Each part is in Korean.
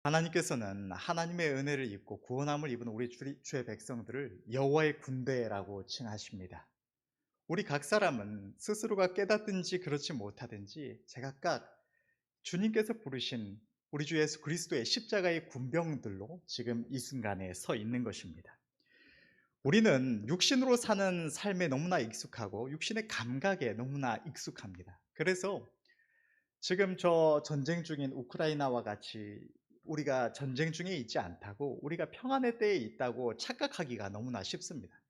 하나님께서는 하나님의 은혜를 입고 구원함을 입은 우리 주의 백성들을 여호와의 군대라고 칭하십니다. 우리 각 사람은 스스로가 깨닫든지 그렇지 못하든지 제각각 주님께서 부르신 우리 주 예수 그리스도의 십자가의 군병들로 지금 이 순간에 서 있는 것입니다. 우리는 육신으로 사는 삶에 너무나 익숙하고 육신의 감각에 너무나 익숙합니다. 그래서 지금 저 전쟁 중인 우크라이나와 같이 우리가 전쟁 중에 있지 않다고, 우리가 평안의 때에 있다고 착각하기가 너무나 쉽습니다.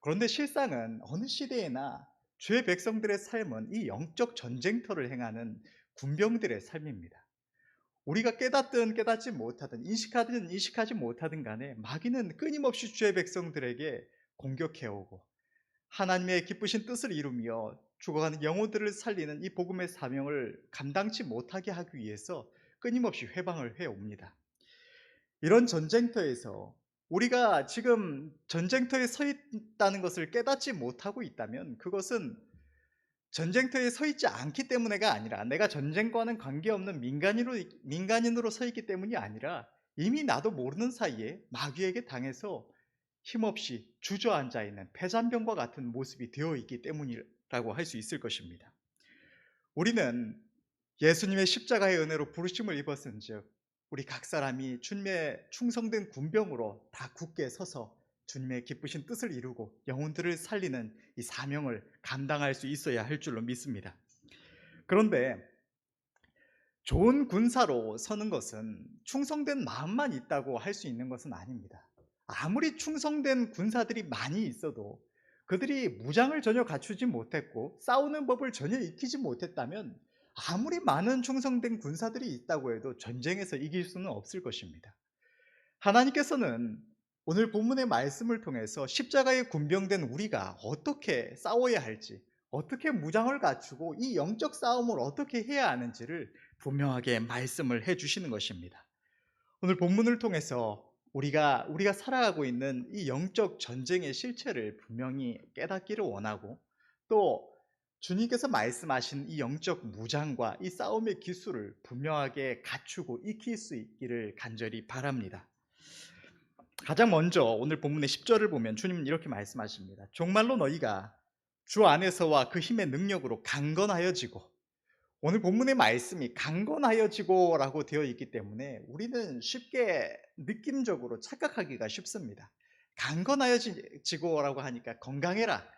그런데 실상은 어느 시대에나 주의 백성들의 삶은 이 영적 전쟁터를 행하는 군병들의 삶입니다. 우리가 깨닫든 깨닫지 못하든, 인식하든 인식하지 못하든 간에 마귀는 끊임없이 주의 백성들에게 공격해오고 하나님의 기쁘신 뜻을 이루며 죽어가는 영혼들을 살리는 이 복음의 사명을 감당치 못하게 하기 위해서 끊임없이 회방을 해옵니다. 이런 전쟁터에서 우리가 지금 전쟁터에 서 있다는 것을 깨닫지 못하고 있다면, 그것은 전쟁터에 서 있지 않기 때문에가 아니라, 내가 전쟁과는 관계없는 민간인으로 서 있기 때문이 아니라, 이미 나도 모르는 사이에 마귀에게 당해서 힘없이 주저앉아 있는 패잔병과 같은 모습이 되어 있기 때문이라고 할 수 있을 것입니다. 우리는 예수님의 십자가의 은혜로 부르심을 입었은즉 우리 각 사람이 주님의 충성된 군병으로 다 굳게 서서 주님의 기쁘신 뜻을 이루고 영혼들을 살리는 이 사명을 감당할 수 있어야 할 줄로 믿습니다. 그런데 좋은 군사로 서는 것은 충성된 마음만 있다고 할 수 있는 것은 아닙니다. 아무리 충성된 군사들이 많이 있어도 그들이 무장을 전혀 갖추지 못했고 싸우는 법을 전혀 익히지 못했다면, 아무리 많은 충성된 군사들이 있다고 해도 전쟁에서 이길 수는 없을 것입니다. 하나님께서는 오늘 본문의 말씀을 통해서 십자가의 군병된 우리가 어떻게 싸워야 할지, 어떻게 무장을 갖추고 이 영적 싸움을 어떻게 해야 하는지를 분명하게 말씀을 해 주시는 것입니다. 오늘 본문을 통해서 우리가 살아가고 있는 이 영적 전쟁의 실체를 분명히 깨닫기를 원하고, 또 주님께서 말씀하신 이 영적 무장과 이 싸움의 기술을 분명하게 갖추고 익힐 수 있기를 간절히 바랍니다. 가장 먼저 오늘 본문의 10절을 보면 주님은 이렇게 말씀하십니다. 정말로 너희가 주 안에서와 그 힘의 능력으로 강건하여지고, 오늘 본문의 말씀이 강건하여지고 라고 되어 있기 때문에 우리는 쉽게 느낌적으로 착각하기가 쉽습니다. 강건하여지고 라고 하니까 건강해라,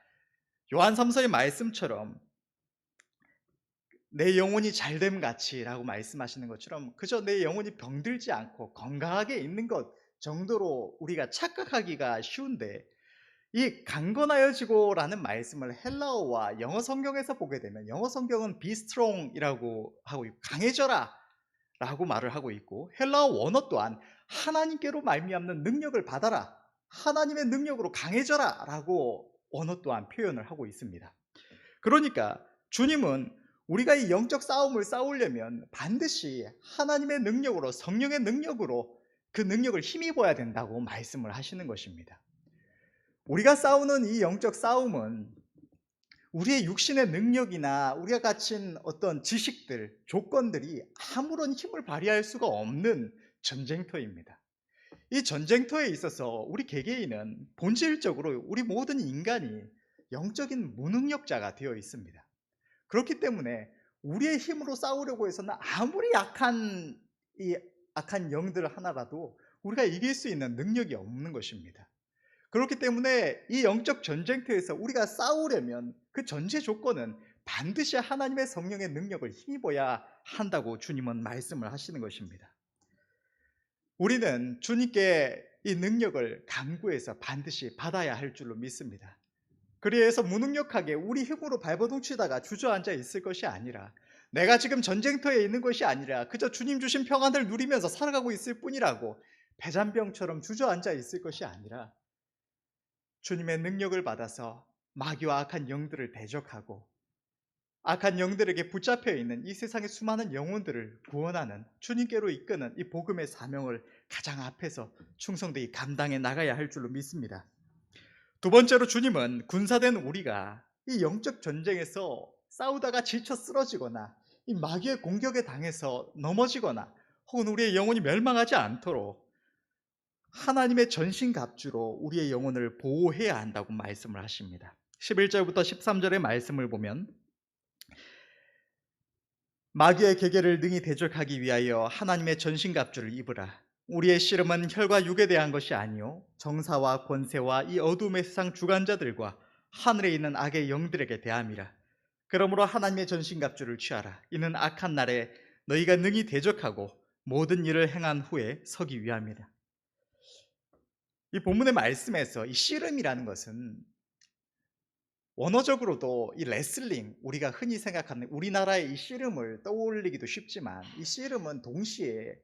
요한 3서의 말씀처럼 내 영혼이 잘됨 같이 라고 말씀하시는 것처럼 그저 내 영혼이 병들지 않고 건강하게 있는 것 정도로 우리가 착각하기가 쉬운데, 이 강건하여지고 라는 말씀을 헬라어와 영어 성경에서 보게 되면, 영어 성경은 be strong이라고 하고 있고 강해져라 라고 말을 하고 있고, 헬라어 원어 또한 하나님께로 말미암는 능력을 받아라, 하나님의 능력으로 강해져라 라고 원어 또한 표현을 하고 있습니다. 그러니까 주님은 우리가 이 영적 싸움을 싸우려면 반드시 하나님의 능력으로, 성령의 능력으로 그 능력을 힘입어야 된다고 말씀을 하시는 것입니다. 우리가 싸우는 이 영적 싸움은 우리의 육신의 능력이나 우리가 갖춘 어떤 지식들, 조건들이 아무런 힘을 발휘할 수가 없는 전쟁터입니다. 이 전쟁터에 있어서 우리 개개인은 본질적으로 우리 모든 인간이 영적인 무능력자가 되어 있습니다. 그렇기 때문에 우리의 힘으로 싸우려고 해서는 아무리 악한 영들 하나라도 우리가 이길 수 있는 능력이 없는 것입니다. 그렇기 때문에 이 영적 전쟁터에서 우리가 싸우려면 그 전제 조건은 반드시 하나님의 성령의 능력을 힘입어야 한다고 주님은 말씀을 하시는 것입니다. 우리는 주님께 이 능력을 간구해서 반드시 받아야 할 줄로 믿습니다. 그래서 무능력하게 우리 힘으로 발버둥 치다가 주저앉아 있을 것이 아니라, 내가 지금 전쟁터에 있는 것이 아니라 그저 주님 주신 평안을 누리면서 살아가고 있을 뿐이라고 패잔병처럼 주저앉아 있을 것이 아니라, 주님의 능력을 받아서 마귀와 악한 영들을 대적하고 악한 영들에게 붙잡혀 있는 이 세상의 수많은 영혼들을 구원하는, 주님께로 이끄는 이 복음의 사명을 가장 앞에서 충성되이 감당해 나가야 할 줄로 믿습니다. 두 번째로 주님은 군사된 우리가 이 영적 전쟁에서 싸우다가 지쳐 쓰러지거나 이 마귀의 공격에 당해서 넘어지거나 혹은 우리의 영혼이 멸망하지 않도록 하나님의 전신갑주로 우리의 영혼을 보호해야 한다고 말씀을 하십니다. 11절부터 13절의 말씀을 보면 마귀의 계계를 능히 대적하기 위하여 하나님의 전신갑주를 입으라. 우리의 씨름은 혈과 육에 대한 것이 아니요 정사와 권세와 이 어둠의 세상 주관자들과 하늘에 있는 악의 영들에게 대함이라. 그러므로 하나님의 전신갑주를 취하라. 이는 악한 날에 너희가 능히 대적하고 모든 일을 행한 후에 서기 위함이라. 이 본문의 말씀에서 이 씨름이라는 것은 원어적으로도 이 레슬링, 우리가 흔히 생각하는 우리나라의 이 씨름을 떠올리기도 쉽지만, 이 씨름은 동시에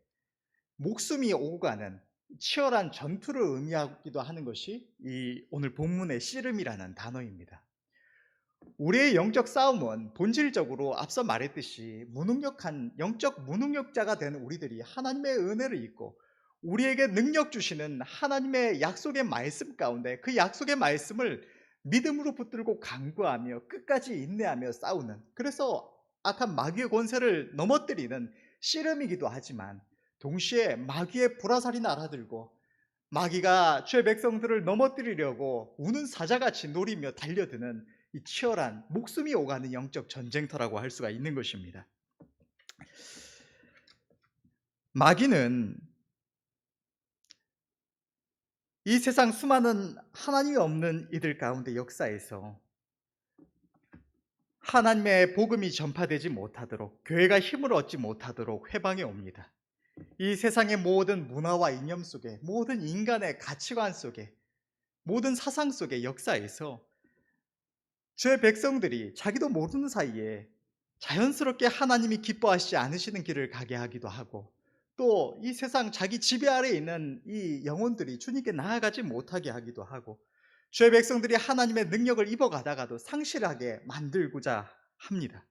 목숨이 오고 가는 치열한 전투를 의미하기도 하는 것이 이 오늘 본문의 씨름이라는 단어입니다. 우리의 영적 싸움은 본질적으로 앞서 말했듯이 무능력한 영적 무능력자가 된 우리들이 하나님의 은혜를 입고 우리에게 능력 주시는 하나님의 약속의 말씀 가운데 그 약속의 말씀을 믿음으로 붙들고 간구하며 끝까지 인내하며 싸우는, 그래서 악한 마귀의 권세를 넘어뜨리는 씨름이기도 하지만, 동시에 마귀의 불화살이 날아들고 마귀가 죄 백성들을 넘어뜨리려고 우는 사자같이 노리며 달려드는 이 치열한 목숨이 오가는 영적 전쟁터라고 할 수가 있는 것입니다. 마귀는 이 세상 수많은 하나님이 없는 이들 가운데 역사에서 하나님의 복음이 전파되지 못하도록, 교회가 힘을 얻지 못하도록 회방해 옵니다. 이 세상의 모든 문화와 이념 속에, 모든 인간의 가치관 속에, 모든 사상 속의 역사에서 죄 백성들이 자기도 모르는 사이에 자연스럽게 하나님이 기뻐하시지 않으시는 길을 가게 하기도 하고, 또 이 세상 자기 지배 아래에 있는 이 영혼들이 주님께 나아가지 못하게 하기도 하고, 죄 백성들이 하나님의 능력을 입어가다가도 상실하게 만들고자 합니다.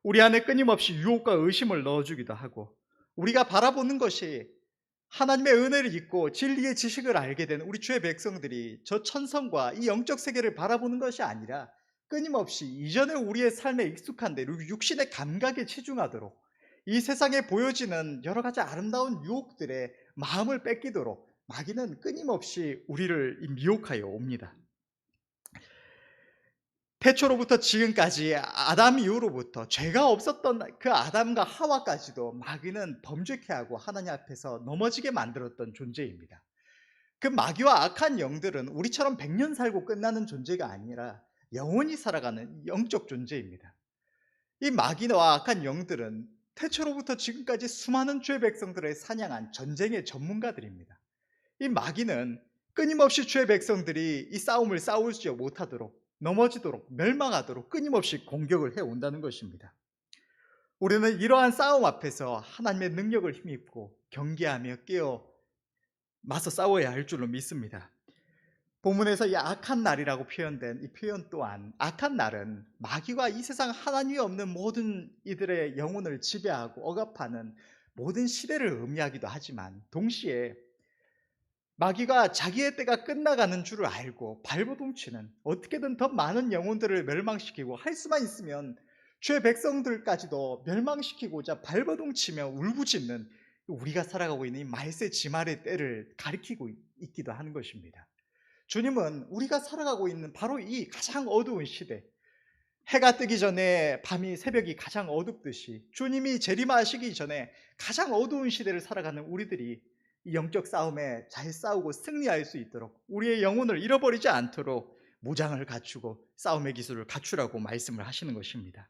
우리 안에 끊임없이 유혹과 의심을 넣어주기도 하고, 우리가 바라보는 것이 하나님의 은혜를 입고 진리의 지식을 알게 된 우리 죄 백성들이 저 천성과 이 영적 세계를 바라보는 것이 아니라 끊임없이 이전에 우리의 삶에 익숙한 대로 육신의 감각에 치중하도록 이 세상에 보여지는 여러 가지 아름다운 유혹들에 마음을 뺏기도록 마귀는 끊임없이 우리를 미혹하여 옵니다. 태초로부터 지금까지 아담 이후로부터 죄가 없었던 그 아담과 하와까지도 마귀는 범죄케 하고 하나님 앞에서 넘어지게 만들었던 존재입니다. 그 마귀와 악한 영들은 우리처럼 100년 살고 끝나는 존재가 아니라 영원히 살아가는 영적 존재입니다. 이 마귀와 악한 영들은 태초로부터 지금까지 수많은 죄 백성들을 사냥한 전쟁의 전문가들입니다. 이 마귀는 끊임없이 죄 백성들이 이 싸움을 싸우지 못하도록, 넘어지도록, 멸망하도록 끊임없이 공격을 해온다는 것입니다. 우리는 이러한 싸움 앞에서 하나님의 능력을 힘입고 경계하며 깨어 맞서 싸워야 할 줄로 믿습니다. 본문에서 이 악한 날이라고 표현된 이 표현 또한, 악한 날은 마귀가 이 세상 하나님이 없는 모든 이들의 영혼을 지배하고 억압하는 모든 시대를 의미하기도 하지만, 동시에 마귀가 자기의 때가 끝나가는 줄을 알고 발버둥치는, 어떻게든 더 많은 영혼들을 멸망시키고 할 수만 있으면 죄 백성들까지도 멸망시키고자 발버둥치며 울부짖는 우리가 살아가고 있는 이 말세 지말의 때를 가리키고 있기도 하는 것입니다. 주님은 우리가 살아가고 있는 바로 이 가장 어두운 시대, 해가 뜨기 전에 밤이 새벽이 가장 어둡듯이 주님이 재림하시기 전에 가장 어두운 시대를 살아가는 우리들이 이 영적 싸움에 잘 싸우고 승리할 수 있도록, 우리의 영혼을 잃어버리지 않도록 무장을 갖추고 싸움의 기술을 갖추라고 말씀을 하시는 것입니다.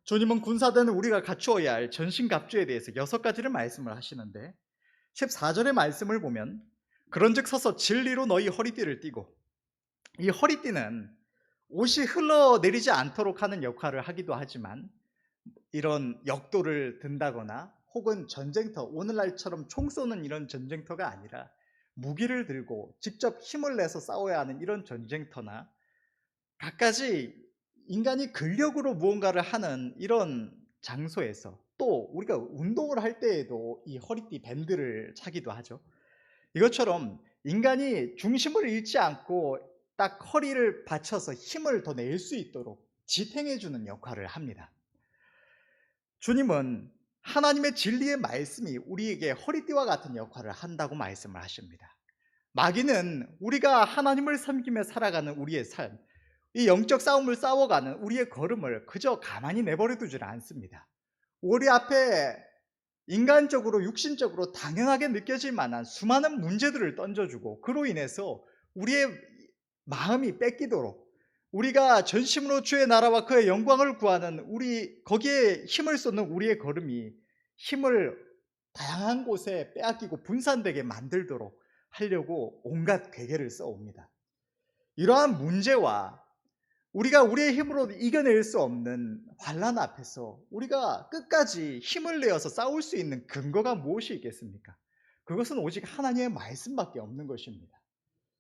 주님은 군사되는 우리가 갖추어야 할 전신갑주에 대해서 6가지를 말씀을 하시는데, 14절의 말씀을 보면 그런즉 서서 진리로 너희 허리띠를 띠고, 이 허리띠는 옷이 흘러내리지 않도록 하는 역할을 하기도 하지만, 이런 역도를 든다거나 혹은 전쟁터, 오늘날처럼 총 쏘는 이런 전쟁터가 아니라 무기를 들고 직접 힘을 내서 싸워야 하는 이런 전쟁터나, 갖가지 인간이 근력으로 무언가를 하는 이런 장소에서, 또 우리가 운동을 할 때에도 이 허리띠 밴드를 차기도 하죠. 이것처럼 인간이 중심을 잃지 않고 딱 허리를 받쳐서 힘을 더 낼 수 있도록 지탱해 주는 역할을 합니다. 주님은 하나님의 진리의 말씀이 우리에게 허리띠와 같은 역할을 한다고 말씀을 하십니다. 마귀는 우리가 하나님을 섬기며 살아가는 우리의 삶, 이 영적 싸움을 싸워가는 우리의 걸음을 그저 가만히 내버려 두질 않습니다. 우리 앞에 인간적으로 육신적으로 당연하게 느껴질 만한 수많은 문제들을 던져주고, 그로 인해서 우리의 마음이 뺏기도록, 우리가 전심으로 주의 나라와 그의 영광을 구하는 거기에 힘을 쏟는 우리의 걸음이 힘을 다양한 곳에 빼앗기고 분산되게 만들도록 하려고 온갖 괴계를 써옵니다. 이러한 문제와 우리가 우리의 힘으로 이겨낼 수 없는 환난 앞에서 우리가 끝까지 힘을 내어서 싸울 수 있는 근거가 무엇이 있겠습니까? 그것은 오직 하나님의 말씀밖에 없는 것입니다.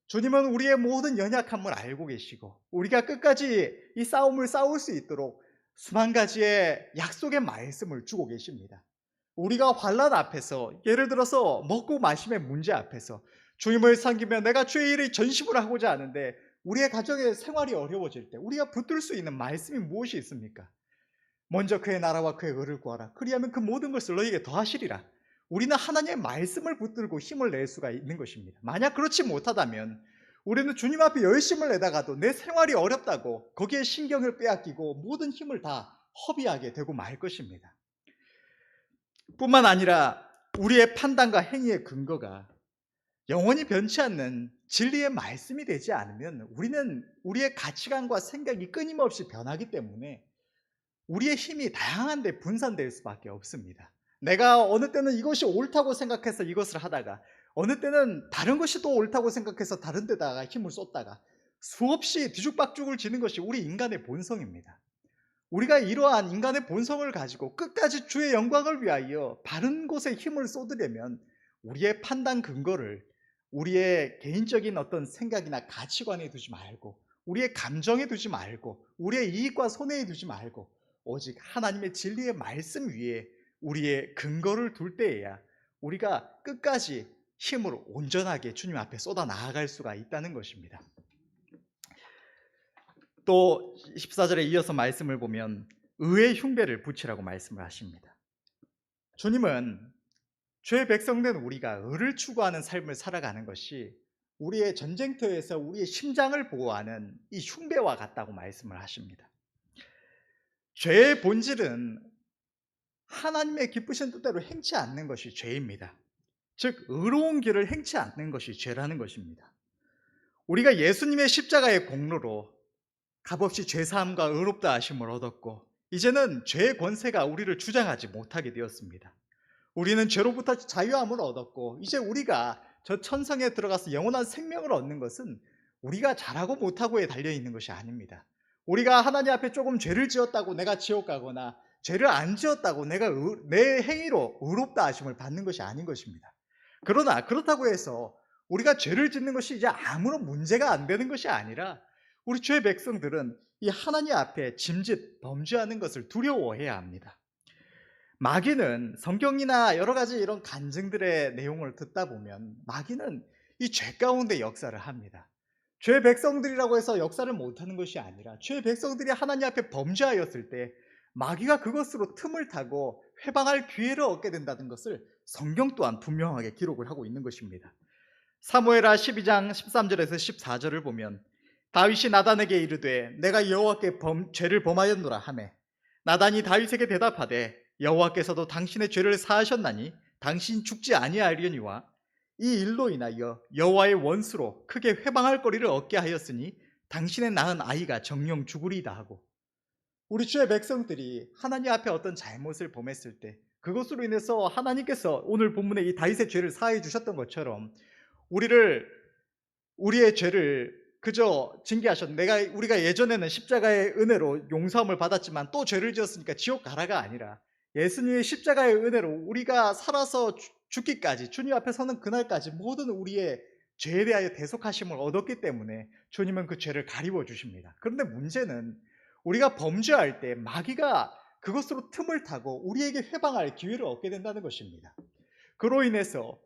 주님은 우리의 모든 연약함을 알고 계시고, 우리가 끝까지 이 싸움을 싸울 수 있도록 수만 가지의 약속의 말씀을 주고 계십니다. 우리가 환난 앞에서, 예를 들어서 먹고 마심의 문제 앞에서 주님을 섬기며 내가 주의 일을 전심으로 하고자 하는데 우리의 가정의 생활이 어려워질 때 우리가 붙들 수 있는 말씀이 무엇이 있습니까? 먼저 그의 나라와 그의 의를 구하라. 그리하면 그 모든 것을 너희에게 더하시리라. 우리는 하나님의 말씀을 붙들고 힘을 낼 수가 있는 것입니다. 만약 그렇지 못하다면 우리는 주님 앞에 열심을 내다가도 내 생활이 어렵다고 거기에 신경을 빼앗기고 모든 힘을 다 허비하게 되고 말 것입니다. 뿐만 아니라 우리의 판단과 행위의 근거가 영원히 변치 않는 진리의 말씀이 되지 않으면 우리는 우리의 가치관과 생각이 끊임없이 변하기 때문에 우리의 힘이 다양한 데 분산될 수밖에 없습니다. 내가 어느 때는 이것이 옳다고 생각해서 이것을 하다가 어느 때는 다른 것이 또 옳다고 생각해서 다른 데다가 힘을 쏟다가 수없이 뒤죽박죽을 지는 것이 우리 인간의 본성입니다. 우리가 이러한 인간의 본성을 가지고 끝까지 주의 영광을 위하여 바른 곳에 힘을 쏟으려면 우리의 판단 근거를 우리의 개인적인 어떤 생각이나 가치관에 두지 말고, 우리의 감정에 두지 말고, 우리의 이익과 손해에 두지 말고 오직 하나님의 진리의 말씀 위에 우리의 근거를 둘 때에야 우리가 끝까지 힘으로 온전하게 주님 앞에 쏟아 나아갈 수가 있다는 것입니다. 또 14절에 이어서 말씀을 보면 의의 흉배를 붙이라고 말씀을 하십니다. 주님은 주의 백성된 우리가 의를 추구하는 삶을 살아가는 것이 우리의 전쟁터에서 우리의 심장을 보호하는 이 흉배와 같다고 말씀을 하십니다. 죄의 본질은 하나님의 기쁘신 뜻대로 행치 않는 것이 죄입니다. 즉 의로운 길을 행치 않는 것이 죄라는 것입니다. 우리가 예수님의 십자가의 공로로 값없이 죄사함과 의롭다 하심을 얻었고, 이제는 죄의 권세가 우리를 주장하지 못하게 되었습니다. 우리는 죄로부터 자유함을 얻었고, 이제 우리가 저 천성에 들어가서 영원한 생명을 얻는 것은 우리가 잘하고 못하고에 달려있는 것이 아닙니다. 우리가 하나님 앞에 조금 죄를 지었다고 내가 지옥 가거나 죄를 안 지었다고 내가 내 행위로 의롭다 하심을 받는 것이 아닌 것입니다. 그러나 그렇다고 해서 우리가 죄를 짓는 것이 이제 아무런 문제가 안 되는 것이 아니라 우리 주의 백성들은 이 하나님 앞에 짐짓 범죄하는 것을 두려워해야 합니다. 마귀는 성경이나 여러 가지 이런 간증들의 내용을 듣다 보면 마귀는 이 죄 가운데 역사를 합니다. 죄의 백성들이라고 해서 역사를 못하는 것이 아니라 죄의 백성들이 하나님 앞에 범죄하였을 때 마귀가 그것으로 틈을 타고 회방할 기회를 얻게 된다는 것을 성경 또한 분명하게 기록을 하고 있는 것입니다. 사무엘하 12장 13절에서 14절을 보면 다윗이 나단에게 이르되 내가 여호와께 죄를 범하였노라 하매 나단이 다윗에게 대답하되 여호와께서도 당신의 죄를 사하셨나니 당신 죽지 아니하려니와 이 일로 인하여 여호와의 원수로 크게 회방할 거리를 얻게 하였으니 당신의 낳은 아이가 정령 죽으리이다 하고, 우리 주의 백성들이 하나님 앞에 어떤 잘못을 범했을 때 그것으로 인해서 하나님께서 오늘 본문에 이 다윗의 죄를 사해 주셨던 것처럼 우리의 죄를 그저 징계하셨는데, 우리가 예전에는 십자가의 은혜로 용서함을 받았지만 또 죄를 지었으니까 지옥 가라가 아니라 예수님의 십자가의 은혜로 우리가 살아서 죽기까지, 주님 앞에 서는 그날까지 모든 우리의 죄에 대하여 대속하심을 얻었기 때문에 주님은 그 죄를 가리워 주십니다. 그런데 문제는 우리가 범죄할 때 마귀가 그것으로 틈을 타고 우리에게 회방할 기회를 얻게 된다는 것입니다. 그로 인해서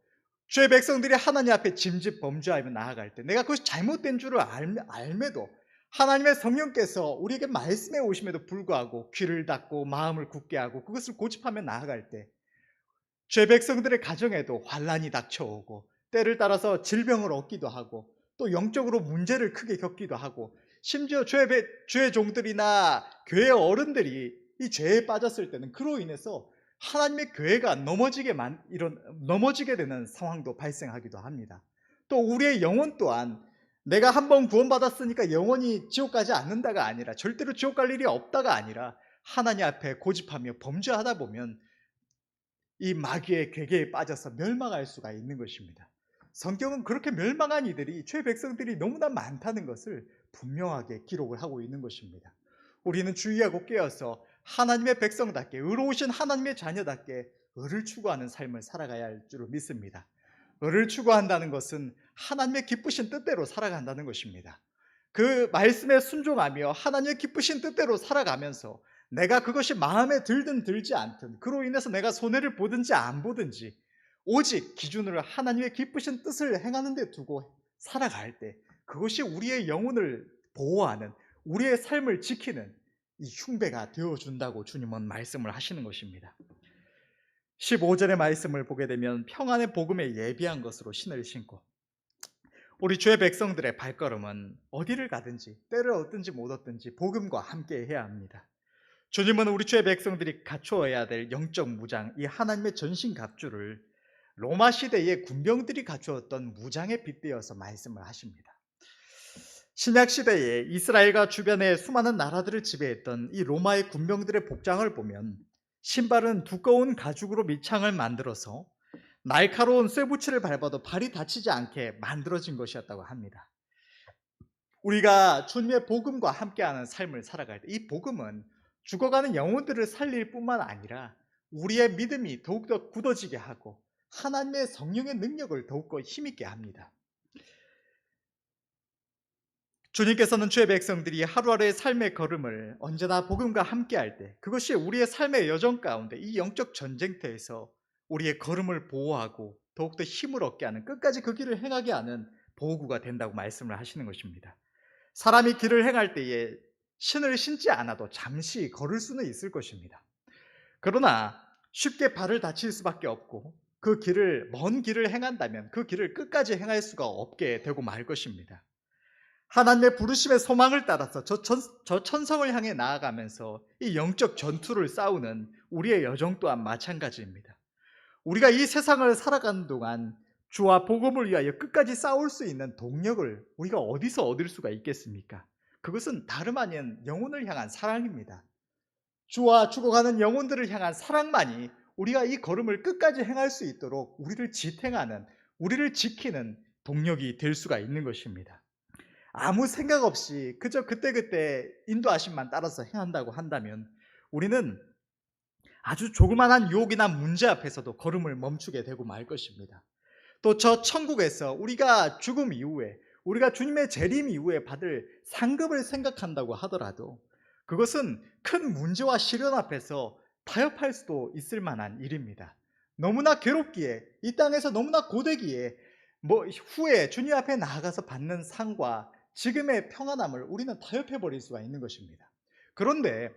주의 백성들이 하나님 앞에 짐짓 범죄하며 나아갈 때 내가 그것이 잘못된 줄을 알매도 하나님의 성령께서 우리에게 말씀해 오심에도 불구하고 귀를 닫고 마음을 굳게 하고 그것을 고집하며 나아갈 때 죄 백성들의 가정에도 환난이 닥쳐오고 때를 따라서 질병을 얻기도 하고 또 영적으로 문제를 크게 겪기도 하고 심지어 죄의 종들이나 교회 어른들이 이 죄에 빠졌을 때는 그로 인해서 하나님의 교회가 넘어지게 되는 상황도 발생하기도 합니다. 또 우리의 영혼 또한 내가 한번 구원받았으니까 영원히 지옥 가지 않는다가 아니라 절대로 지옥 갈 일이 없다가 아니라 하나님 앞에 고집하며 범죄하다 보면 이 마귀의 괴계에 빠져서 멸망할 수가 있는 것입니다. 성경은 그렇게 멸망한 이들이 죄 백성들이 너무나 많다는 것을 분명하게 기록을 하고 있는 것입니다. 우리는 주의하고 깨어서 하나님의 백성답게 의로우신 하나님의 자녀답게 의를 추구하는 삶을 살아가야 할 줄 믿습니다. 의를 추구한다는 것은 하나님의 기쁘신 뜻대로 살아간다는 것입니다. 그 말씀에 순종하며 하나님의 기쁘신 뜻대로 살아가면서 내가 그것이 마음에 들든 들지 않든 그로 인해서 내가 손해를 보든지 안 보든지 오직 기준으로 하나님의 기쁘신 뜻을 행하는 데 두고 살아갈 때 그것이 우리의 영혼을 보호하는 우리의 삶을 지키는 이 흉배가 되어준다고 주님은 말씀을 하시는 것입니다. 15절의 말씀을 보게 되면 평안의 복음에 예비한 것으로 신을 신고 우리 주의 백성들의 발걸음은 어디를 가든지 때를 얻든지 못 얻든지 복음과 함께 해야 합니다. 주님은 우리 주의 백성들이 갖추어야 될 영적 무장, 이 하나님의 전신갑주를 로마 시대의 군병들이 갖추었던 무장에 빗대어서 말씀을 하십니다. 신약 시대에 이스라엘과 주변의 수많은 나라들을 지배했던 이 로마의 군병들의 복장을 보면 신발은 두꺼운 가죽으로 밑창을 만들어서 날카로운 쇠붙이를 밟아도 발이 다치지 않게 만들어진 것이었다고 합니다. 우리가 주님의 복음과 함께하는 삶을 살아갈 때 이 복음은 죽어가는 영혼들을 살릴 뿐만 아니라 우리의 믿음이 더욱더 굳어지게 하고 하나님의 성령의 능력을 더욱더 힘있게 합니다. 주님께서는 주의 백성들이 하루하루의 삶의 걸음을 언제나 복음과 함께할 때 그것이 우리의 삶의 여정 가운데 이 영적 전쟁터에서 우리의 걸음을 보호하고 더욱더 힘을 얻게 하는 끝까지 그 길을 행하게 하는 보호구가 된다고 말씀을 하시는 것입니다. 사람이 길을 행할 때에 신을 신지 않아도 잠시 걸을 수는 있을 것입니다. 그러나 쉽게 발을 다칠 수밖에 없고 먼 길을 행한다면 그 길을 끝까지 행할 수가 없게 되고 말 것입니다. 하나님의 부르심의 소망을 따라서 저 천성을 향해 나아가면서 이 영적 전투를 싸우는 우리의 여정 또한 마찬가지입니다. 우리가 이 세상을 살아가는 동안 주와 복음을 위하여 끝까지 싸울 수 있는 동력을 우리가 어디서 얻을 수가 있겠습니까? 그것은 다름 아닌 영혼을 향한 사랑입니다. 주와 죽어가는 영혼들을 향한 사랑만이 우리가 이 걸음을 끝까지 행할 수 있도록 우리를 지탱하는, 우리를 지키는 동력이 될 수가 있는 것입니다. 아무 생각 없이 그저 그때그때 인도하심만 따라서 행한다고 한다면 우리는 아주 조그만한 유혹이나 문제 앞에서도 걸음을 멈추게 되고 말 것입니다. 또 저 천국에서 우리가 죽음 이후에 우리가 주님의 재림 이후에 받을 상급을 생각한다고 하더라도 그것은 큰 문제와 시련 앞에서 타협할 수도 있을 만한 일입니다. 너무나 괴롭기에 이 땅에서 너무나 고되기에 후에 주님 앞에 나아가서 받는 상과 지금의 평안함을 우리는 타협해버릴 수가 있는 것입니다. 그런데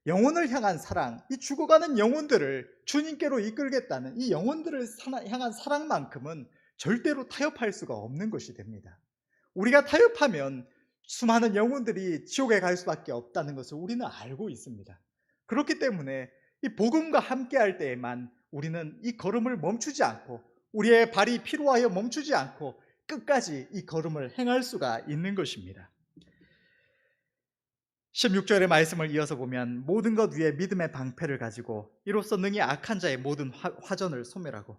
영혼을 향한 사랑, 이 죽어가는 영혼들을 주님께로 이끌겠다는 이 영혼들을 향한 사랑만큼은 절대로 타협할 수가 없는 것이 됩니다. 우리가 타협하면 수많은 영혼들이 지옥에 갈 수밖에 없다는 것을 우리는 알고 있습니다. 그렇기 때문에 이 복음과 함께할 때에만 우리는 이 걸음을 멈추지 않고 우리의 발이 피로하여 멈추지 않고 끝까지 이 걸음을 행할 수가 있는 것입니다. 16절의 말씀을 이어서 보면 모든 것 위에 믿음의 방패를 가지고 이로써 능히 악한 자의 모든 화전을 소멸하고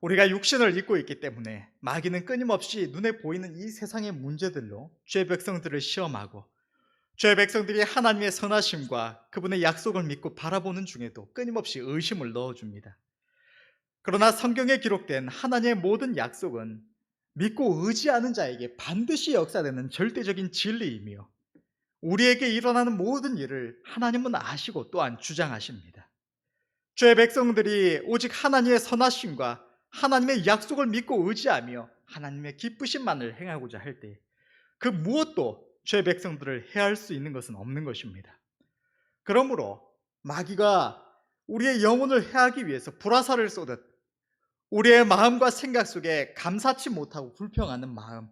우리가 육신을 입고 있기 때문에 마귀는 끊임없이 눈에 보이는 이 세상의 문제들로 죄 백성들을 시험하고 죄 백성들이 하나님의 선하심과 그분의 약속을 믿고 바라보는 중에도 끊임없이 의심을 넣어줍니다. 그러나 성경에 기록된 하나님의 모든 약속은 믿고 의지하는 자에게 반드시 역사되는 절대적인 진리이며 우리에게 일어나는 모든 일을 하나님은 아시고 또한 주장하십니다. 죄 백성들이 오직 하나님의 선하심과 하나님의 약속을 믿고 의지하며 하나님의 기쁘심만을 행하고자 할 때 그 무엇도 주의 백성들을 해할 수 있는 것은 없는 것입니다. 그러므로 마귀가 우리의 영혼을 해하기 위해서 불화살을 쏘듯 우리의 마음과 생각 속에 감사치 못하고 불평하는 마음,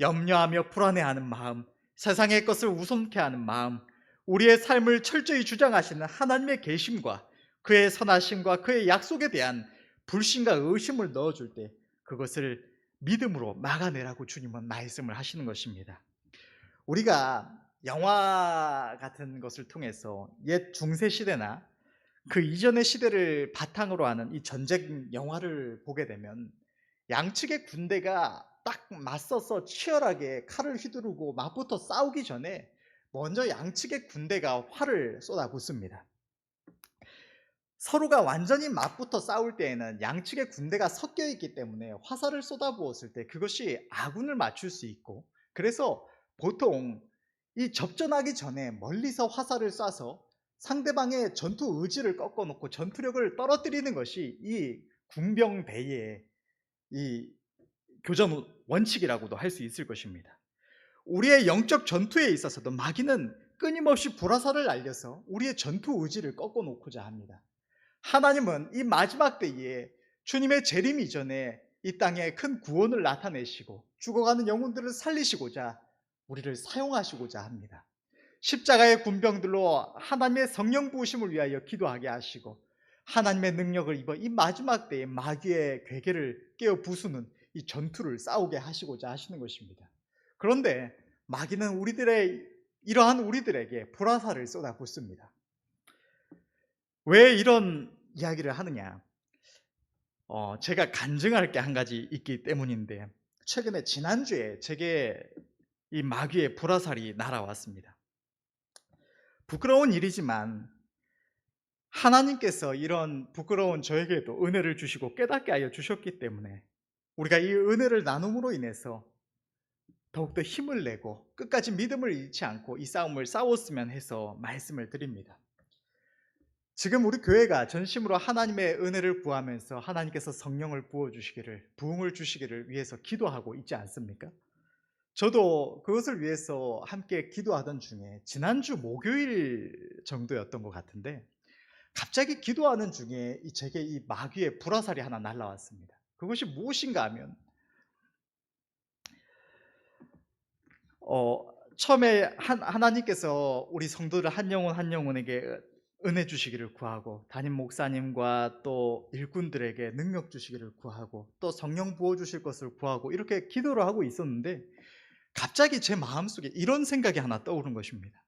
염려하며 불안해하는 마음, 세상의 것을 우습게 하는 마음, 우리의 삶을 철저히 주장하시는 하나님의 계심과 그의 선하심과 그의 약속에 대한 불신과 의심을 넣어줄 때 그것을 믿음으로 막아내라고 주님은 말씀을 하시는 것입니다. 우리가 영화 같은 것을 통해서 옛 중세 시대나 그 이전의 시대를 바탕으로 하는 이 전쟁 영화를 보게 되면 양측의 군대가 딱 맞서서 치열하게 칼을 휘두르고 맞붙어 싸우기 전에 먼저 양측의 군대가 활을 쏟아붓습니다. 서로가 완전히 맞붙어 싸울 때에는 양측의 군대가 섞여 있기 때문에 화살을 쏟아부었을 때 그것이 아군을 맞출 수 있고, 그래서 보통 이 접전하기 전에 멀리서 화살을 쏴서 상대방의 전투 의지를 꺾어놓고 전투력을 떨어뜨리는 것이 이 군병대의 이 교전 원칙이라고도 할 수 있을 것입니다. 우리의 영적 전투에 있어서도 마귀는 끊임없이 불화살을 날려서 우리의 전투 의지를 꺾어놓고자 합니다. 하나님은 이 마지막 때에 주님의 재림 이전에 이 땅에 큰 구원을 나타내시고 죽어가는 영혼들을 살리시고자 우리를 사용하시고자 합니다. 십자가의 군병들로 하나님의 성령 부으심을 위하여 기도하게 하시고 하나님의 능력을 입어 이 마지막 때에 마귀의 괴계를 깨어 부수는 이 전투를 싸우게 하시고자 하시는 것입니다. 그런데 마귀는 이러한 우리들에게 불화살을 쏟아붓습니다. 왜 이런 이야기를 하느냐? 제가 간증할 게 한 가지 있기 때문인데, 최근에 지난주에 제게 이 마귀의 불화살이 날아왔습니다. 부끄러운 일이지만 하나님께서 이런 부끄러운 저에게도 은혜를 주시고 깨닫게 하여 주셨기 때문에 우리가 이 은혜를 나눔으로 인해서 더욱더 힘을 내고 끝까지 믿음을 잃지 않고 이 싸움을 싸웠으면 해서 말씀을 드립니다. 지금 우리 교회가 전심으로 하나님의 은혜를 구하면서 하나님께서 성령을 부어주시기를, 부흥을 주시기를 위해서 기도하고 있지 않습니까? 저도 그것을 위해서 함께 기도하던 중에 지난주 목요일 정도였던 것 같은데 갑자기 기도하는 중에 제게 이 마귀의 불화살이 하나 날라왔습니다. 그것이 무엇인가 하면 처음에 하나님께서 우리 성도들 한 영혼 한 영혼에게 은혜 주시기를 구하고 담임 목사님과 또 일꾼들에게 능력 주시기를 구하고 또 성령 부어 주실 것을 구하고 이렇게 기도를 하고 있었는데 갑자기 제 마음속에 이런 생각이 하나 떠오른 것입니다.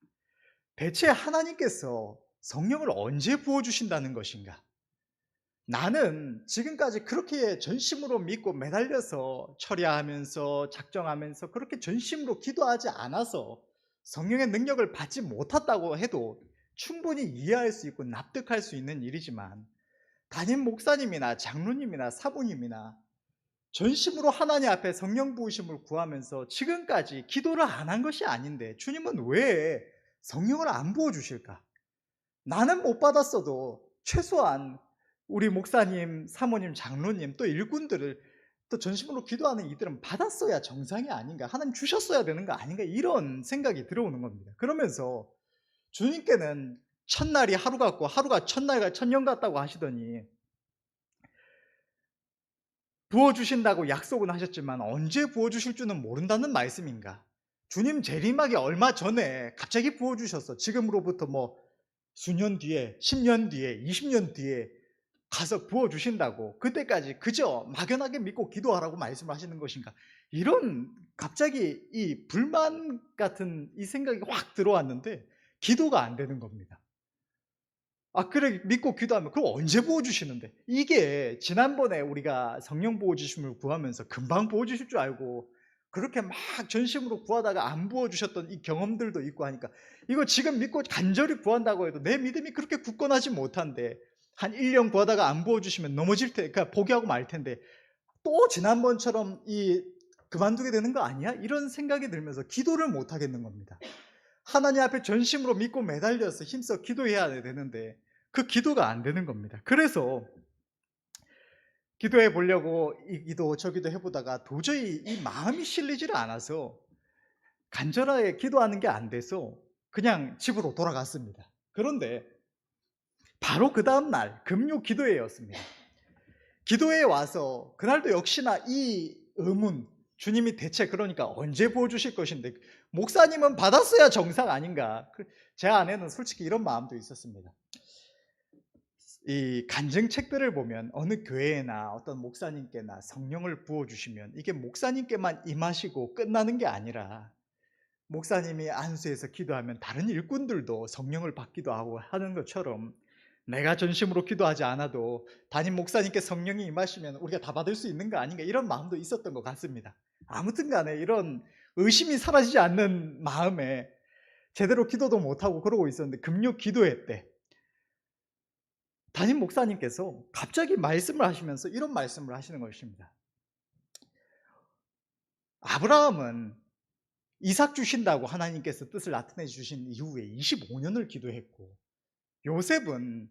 대체 하나님께서 성령을 언제 부어 주신다는 것인가? 나는 지금까지 그렇게 전심으로 믿고 매달려서 처리하면서 작정하면서 그렇게 전심으로 기도하지 않아서 성령의 능력을 받지 못했다고 해도 충분히 이해할 수 있고 납득할 수 있는 일이지만 담임 목사님이나 장로님이나 사부님이나 전심으로 하나님 앞에 성령 부으심을 구하면서 지금까지 기도를 안 한 것이 아닌데 주님은 왜 성령을 안 부어주실까? 나는 못 받았어도 최소한 우리 목사님, 사모님, 장로님 또 일꾼들을 또 전심으로 기도하는 이들은 받았어야 정상이 아닌가, 하나님 주셨어야 되는 거 아닌가, 이런 생각이 들어오는 겁니다. 그러면서 주님께는 첫날이 하루 같고 하루가 첫날과 천년 같다고 하시더니 부어주신다고 약속은 하셨지만 언제 부어주실 줄은 모른다는 말씀인가? 주님 재림하기 얼마 전에 갑자기 부어주셔서 지금으로부터 뭐 수년 뒤에, 10년 뒤에, 20년 뒤에 가서 부어주신다고 그때까지 그저 막연하게 믿고 기도하라고 말씀을 하시는 것인가? 이런 갑자기 이 불만 같은 이 생각이 확 들어왔는데 기도가 안 되는 겁니다. 그래 믿고 기도하면 그럼 언제 부어주시는데? 이게 지난번에 우리가 성령 부어주심을 구하면서 금방 부어주실 줄 알고 그렇게 막 전심으로 구하다가 안 부어주셨던 이 경험들도 있고 하니까 이거 지금 믿고 간절히 구한다고 해도 내 믿음이 그렇게 굳건하지 못한데 한 1년 구하다가 안 부어주시면 넘어질 테, 그러니까 포기하고 말 텐데 또 지난번처럼 그만두게 되는 거 아니야? 이런 생각이 들면서 기도를 못 하겠는 겁니다. 하나님 앞에 전심으로 믿고 매달려서 힘써 기도해야 되는데 그 기도가 안 되는 겁니다. 그래서 기도해 보려고 이 기도 저 기도 해보다가 도저히 이 마음이 실리지를 않아서 간절하게 기도하는 게 안 돼서 그냥 집으로 돌아갔습니다. 그런데 바로 그다음 날 금요 기도회였습니다. 기도회에 와서 그날도 역시나 이 의문, 주님이 대체 그러니까 언제 부어주실 것인데 목사님은 받았어야 정상 아닌가. 제 안에는 솔직히 이런 마음도 있었습니다. 이 간증책들을 보면 어느 교회나 어떤 목사님께나 성령을 부어주시면 이게 목사님께만 임하시고 끝나는 게 아니라 목사님이 안수해서 기도하면 다른 일꾼들도 성령을 받기도 하고 하는 것처럼 내가 전심으로 기도하지 않아도 담임 목사님께 성령이 임하시면 우리가 다 받을 수 있는 거 아닌가, 이런 마음도 있었던 것 같습니다. 아무튼 간에 이런 의심이 사라지지 않는 마음에 제대로 기도도 못하고 그러고 있었는데 금요 기도회 때 담임 목사님께서 갑자기 말씀을 하시면서 이런 말씀을 하시는 것입니다. 아브라함은 이삭 주신다고 하나님께서 뜻을 나타내 주신 이후에 25년을 기도했고, 요셉은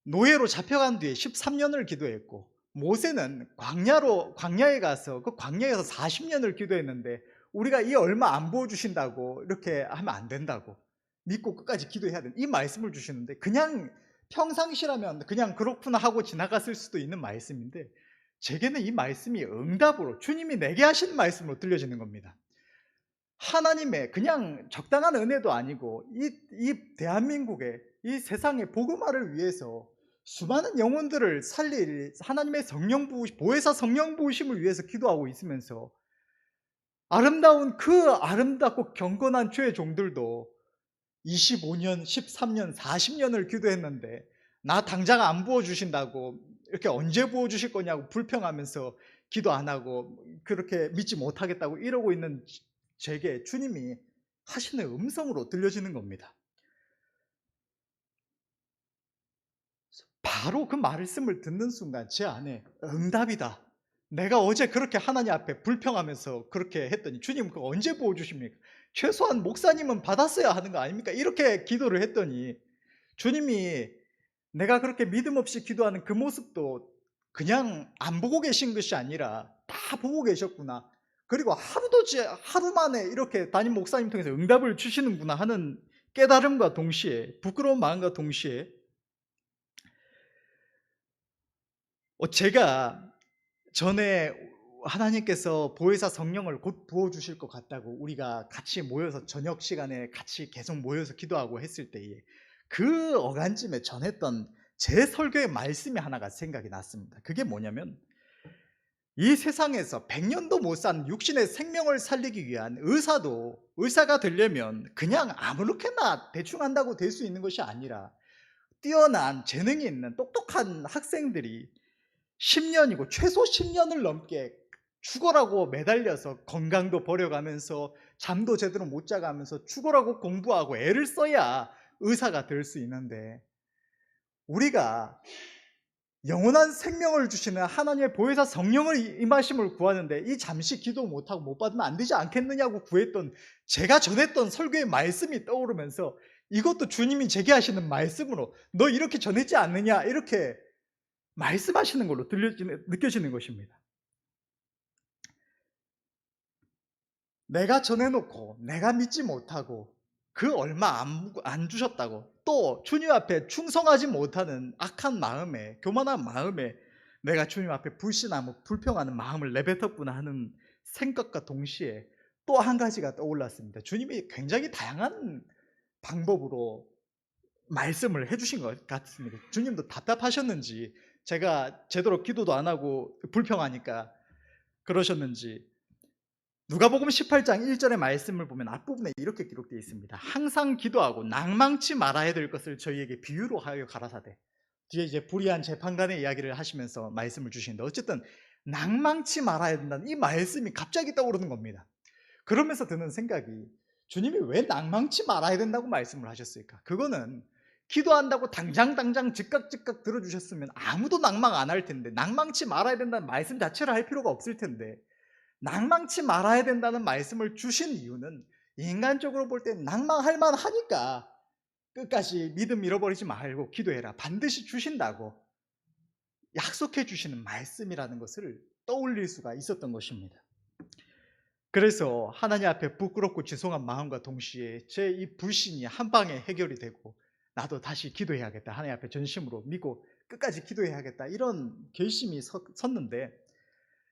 노예로 잡혀간 뒤에 13년을 기도했고, 모세는 광야에 가서 그 광야에서 40년을 기도했는데 우리가 이 얼마 안 부어주신다고 이렇게 하면 안 된다고 믿고 끝까지 기도해야 된다, 이 말씀을 주시는데 그냥 평상시라면 그냥 그렇구나 하고 지나갔을 수도 있는 말씀인데 제게는 이 말씀이 응답으로 주님이 내게 하신 말씀으로 들려지는 겁니다. 하나님의 그냥 적당한 은혜도 아니고 이 대한민국의 이 세상의 복음화를 위해서 수많은 영혼들을 살릴 하나님의 보혜사 성령 부으심을 위해서 기도하고 있으면서 아름다운 그 아름답고 경건한 주의 종들도 25년, 13년, 40년을 기도했는데 나 당장 안 부어주신다고, 이렇게 언제 부어주실 거냐고 불평하면서 기도 안 하고 그렇게 믿지 못하겠다고 이러고 있는 제게 주님이 하시는 음성으로 들려지는 겁니다. 바로 그 말씀을 듣는 순간 제 안에 응답이다. 내가 어제 그렇게 하나님 앞에 불평하면서 그렇게 했더니 주님 그거 언제 부어주십니까? 최소한 목사님은 받았어야 하는 거 아닙니까? 이렇게 기도를 했더니 주님이 내가 그렇게 믿음 없이 기도하는 그 모습도 그냥 안 보고 계신 것이 아니라 다 보고 계셨구나. 그리고 하루 만에 이렇게 담임 목사님 통해서 응답을 주시는구나 하는 깨달음과 동시에, 부끄러운 마음과 동시에 제가 전에 하나님께서 보혜사 성령을 곧 부어주실 것 같다고 우리가 같이 모여서 저녁 시간에 같이 계속 모여서 기도하고 했을 때에 그 어간쯤에 전했던 제 설교의 말씀이 하나가 생각이 났습니다. 그게 뭐냐면 이 세상에서 100년도 못 산 육신의 생명을 살리기 위한 의사가 되려면 그냥 아무렇게나 대충 한다고 될 수 있는 것이 아니라 뛰어난 재능이 있는 똑똑한 학생들이 10년이고 최소 10년을 넘게 죽어라고 매달려서 건강도 버려가면서 잠도 제대로 못 자가면서 죽어라고 공부하고 애를 써야 의사가 될 수 있는데, 우리가 영원한 생명을 주시는 하나님의 보혜사 성령을 임하심을 구하는데 이 잠시 기도 못하고 못 받으면 안 되지 않겠느냐고 구했던 제가 전했던 설교의 말씀이 떠오르면서 이것도 주님이 제게 하시는 말씀으로 너 이렇게 전했지 않느냐, 이렇게 말씀하시는 걸로 느껴지는 것입니다. 내가 전해놓고 내가 믿지 못하고 그 얼마 안 주셨다고 또 주님 앞에 충성하지 못하는 악한 마음에, 교만한 마음에 내가 주님 앞에 불신하고 불평하는 마음을 내뱉었구나 하는 생각과 동시에 또 한 가지가 떠올랐습니다. 주님이 굉장히 다양한 방법으로 말씀을 해주신 것 같습니다. 주님도 답답하셨는지, 제가 제대로 기도도 안 하고 불평하니까 그러셨는지, 누가복음 18장 1절의 말씀을 보면 앞부분에 이렇게 기록되어 있습니다. 항상 기도하고 낭망치 말아야 될 것을 저희에게 비유로 하여 가라사대. 뒤에 이제 불의한 재판관의 이야기를 하시면서 말씀을 주시는데 어쨌든 낭망치 말아야 된다는 이 말씀이 갑자기 떠오르는 겁니다. 그러면서 드는 생각이, 주님이 왜 낭망치 말아야 된다고 말씀을 하셨을까? 그거는 기도한다고 당장 즉각 들어주셨으면 아무도 낭망 안 할 텐데, 낭망치 말아야 된다는 말씀 자체를 할 필요가 없을 텐데 낭망치 말아야 된다는 말씀을 주신 이유는 인간적으로 볼 때 낭망할 만하니까 끝까지 믿음 잃어버리지 말고 기도해라, 반드시 주신다고 약속해 주시는 말씀이라는 것을 떠올릴 수가 있었던 것입니다. 그래서 하나님 앞에 부끄럽고 죄송한 마음과 동시에 제 이 불신이 한 방에 해결이 되고 '나도 다시 기도해야겠다. 하나님 앞에 전심으로 믿고 끝까지 기도해야겠다.' 이런 결심이 섰는데,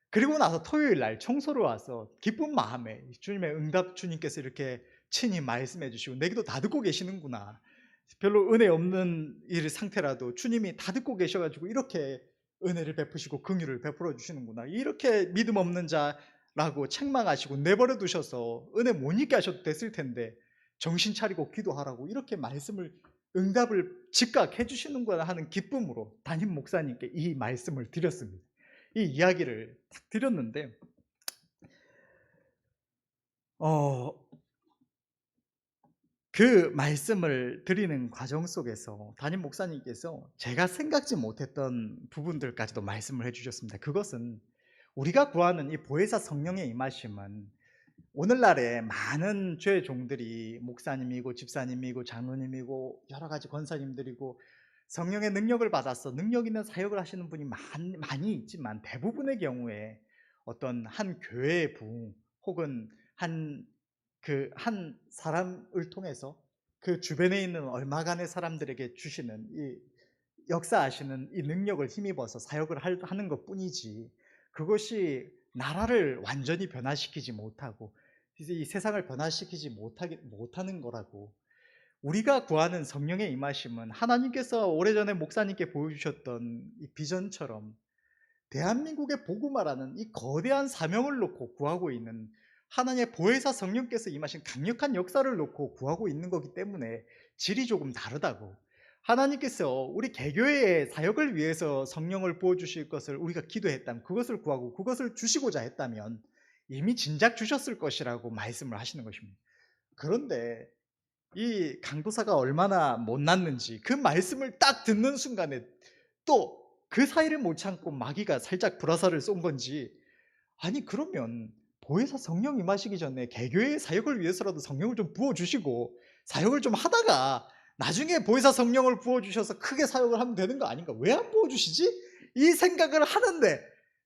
그리고 나서 토요일 날 청소를 와서 기쁜 마음에 주님의 응답, 주님께서 이렇게 친히 말씀해 주시고 '내 기도 다 듣고 계시는구나. 별로 은혜 없는 이 상태라도 주님이 다 듣고 계셔 가지고 이렇게 은혜를 베푸시고 긍휼을 베풀어 주시는구나. 이렇게 믿음 없는 자라고 책망하시고 내버려 두셔서 은혜 못 잊게 하셔도 됐을 텐데 정신 차리고 기도하라고 이렇게 말씀을, 응답을 즉각 해 주시는구나.' 하는 기쁨으로 담임 목사님께 이 말씀을 드렸습니다. 이 이야기를 딱 드렸는데 어 그 말씀을 드리는 과정 속에서 담임 목사님께서 제가 생각지 못했던 부분들까지도 말씀을 해 주셨습니다. 그것은 우리가 구하는 이 보혜사 성령의 임하심은 오늘날에 많은 죄의 종들이 목사님이고 집사님이고 장로님이고 여러 가지 권사님들이고 성령의 능력을 받아서 능력 있는 사역을 하시는 분이 많이 있지만, 대부분의 경우에 어떤 한 교회의 부흥 혹은 한 사람을 통해서 그 주변에 있는 얼마간의 사람들에게 주시는 이 역사하시는 이 능력을 힘입어서 사역을 하는 것뿐이지, 그것이 나라를 완전히 변화시키지 못하고 이제 이 세상을 변화시키지 못하는 거라고. 우리가 구하는 성령의 임하심은 하나님께서 오래전에 목사님께 보여주셨던 이 비전처럼 대한민국의 복음화라는 이 거대한 사명을 놓고 구하고 있는, 하나님의 보혜사 성령께서 임하신 강력한 역사를 놓고 구하고 있는 거기 때문에 질이 조금 다르다고. 하나님께서 우리 개교회의 사역을 위해서 성령을 부어주실 것을 우리가 기도했다면, 그것을 구하고 그것을 주시고자 했다면 이미 진작 주셨을 것이라고 말씀을 하시는 것입니다. 그런데 이 강도사가 얼마나 못났는지 그 말씀을 딱 듣는 순간에 또 그 사이를 못 참고 마귀가 살짝 불화살을 쏜 건지, 아니 그러면 보혜사 성령 임하시기 전에 개교의 사역을 위해서라도 성령을 좀 부어주시고 사역을 좀 하다가 나중에 보혜사 성령을 부어주셔서 크게 사역을 하면 되는 거 아닌가? 왜 안 부어주시지? 이 생각을 하는데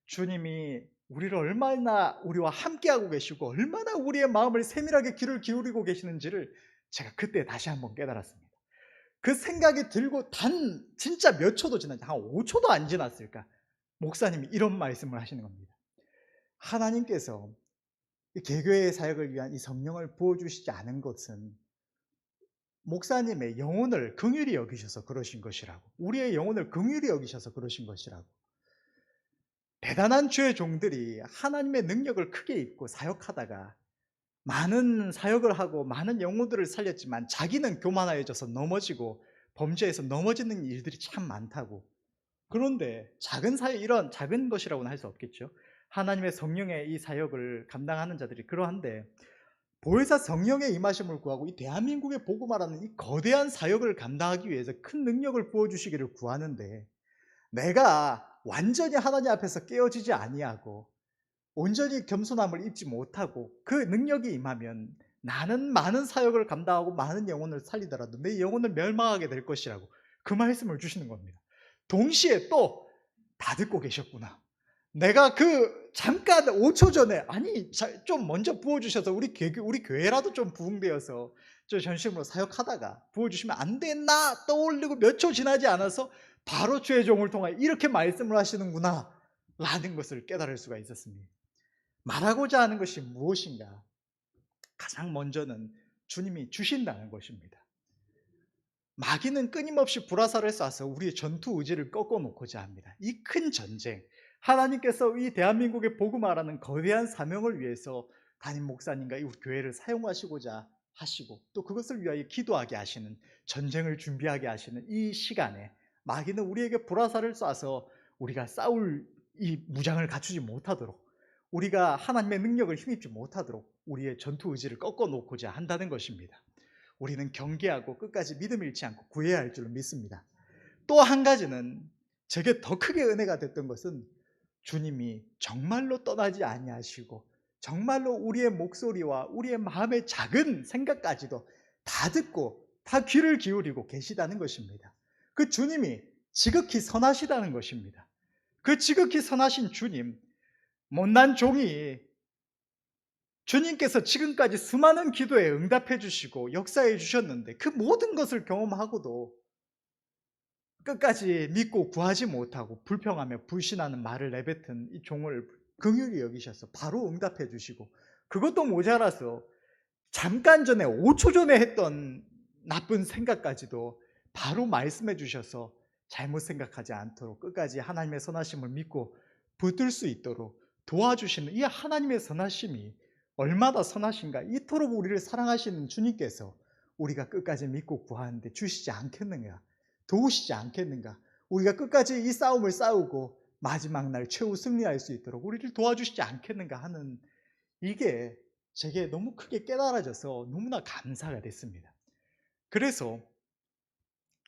주님이 우리를 얼마나 우리와 함께하고 계시고 얼마나 우리의 마음을 세밀하게 귀를 기울이고 계시는지를 제가 그때 다시 한번 깨달았습니다. 그 생각이 들고 진짜 몇 초도 지나지, 한 5초도 안 지났을까, 목사님이 이런 말씀을 하시는 겁니다. 하나님께서 이 개교의 사역을 위한 이 성령을 부어주시지 않은 것은 목사님의 영혼을 긍휼히 여기셔서 그러신 것이라고, 우리의 영혼을 긍휼히 여기셔서 그러신 것이라고. 대단한 주의 종들이 하나님의 능력을 크게 입고 사역하다가 많은 사역을 하고 많은 영혼들을 살렸지만 자기는 교만하여져서 넘어지고 범죄에서 넘어지는 일들이 참 많다고. 그런데 작은 사역, 이런 작은 것이라고는 할 수 없겠죠. 하나님의 성령의 이 사역을 감당하는 자들이 그러한데, 보혜사 성령의 임하심을 구하고 이 대한민국의 복음화라는 이 거대한 사역을 감당하기 위해서 큰 능력을 부어주시기를 구하는데, 내가 완전히 하나님 앞에서 깨어지지 아니하고 온전히 겸손함을 입지 못하고 그 능력이 임하면 나는 많은 사역을 감당하고 많은 영혼을 살리더라도 내 영혼을 멸망하게 될 것이라고 그 말씀을 주시는 겁니다. 동시에 또 다 듣고 계셨구나. 내가 그 잠깐 5초 전에 아니 좀 먼저 부어주셔서 우리 교회라도 좀 부흥되어서 저 전심으로 사역하다가 부어주시면 안 됐나 떠올리고 몇 초 지나지 않아서 바로 주의 종을 통하여 이렇게 말씀을 하시는구나 라는 것을 깨달을 수가 있었습니다. 말하고자 하는 것이 무엇인가? 가장 먼저는 주님이 주신다는 것입니다. 마귀는 끊임없이 불화살을 쏴서 우리의 전투 의지를 꺾어놓고자 합니다. 이 큰 전쟁, 하나님께서 이 대한민국의 복음화라는 거대한 사명을 위해서 담임 목사님과 이 교회를 사용하시고자 하시고 또 그것을 위하여 기도하게 하시는, 전쟁을 준비하게 하시는 이 시간에 마귀는 우리에게 불화살을 쏴서 우리가 싸울 이 무장을 갖추지 못하도록, 우리가 하나님의 능력을 힘입지 못하도록 우리의 전투 의지를 꺾어놓고자 한다는 것입니다. 우리는 경계하고 끝까지 믿음 잃지 않고 구해야 할 줄로 믿습니다. 또 한 가지는 제게 더 크게 은혜가 됐던 것은 주님이 정말로 떠나지 아니하시고 정말로 우리의 목소리와 우리의 마음의 작은 생각까지도 다 듣고 다 귀를 기울이고 계시다는 것입니다. 그 주님이 지극히 선하시다는 것입니다. 그 지극히 선하신 주님, 못난 종이 주님께서 지금까지 수많은 기도에 응답해 주시고 역사해 주셨는데 그 모든 것을 경험하고도 끝까지 믿고 구하지 못하고 불평하며 불신하는 말을 내뱉은 이 종을 긍휼히 여기셔서 바로 응답해 주시고, 그것도 모자라서 잠깐 전에 5초 전에 했던 나쁜 생각까지도 바로 말씀해 주셔서 잘못 생각하지 않도록 끝까지 하나님의 선하심을 믿고 붙들 수 있도록 도와주시는 이 하나님의 선하심이 얼마나 선하신가. 이토록 우리를 사랑하시는 주님께서 우리가 끝까지 믿고 구하는데 주시지 않겠는가, 도우시지 않겠는가, 우리가 끝까지 이 싸움을 싸우고 마지막 날 최후 승리할 수 있도록 우리를 도와주시지 않겠는가 하는, 이게 제게 너무 크게 깨달아져서 너무나 감사가 됐습니다. 그래서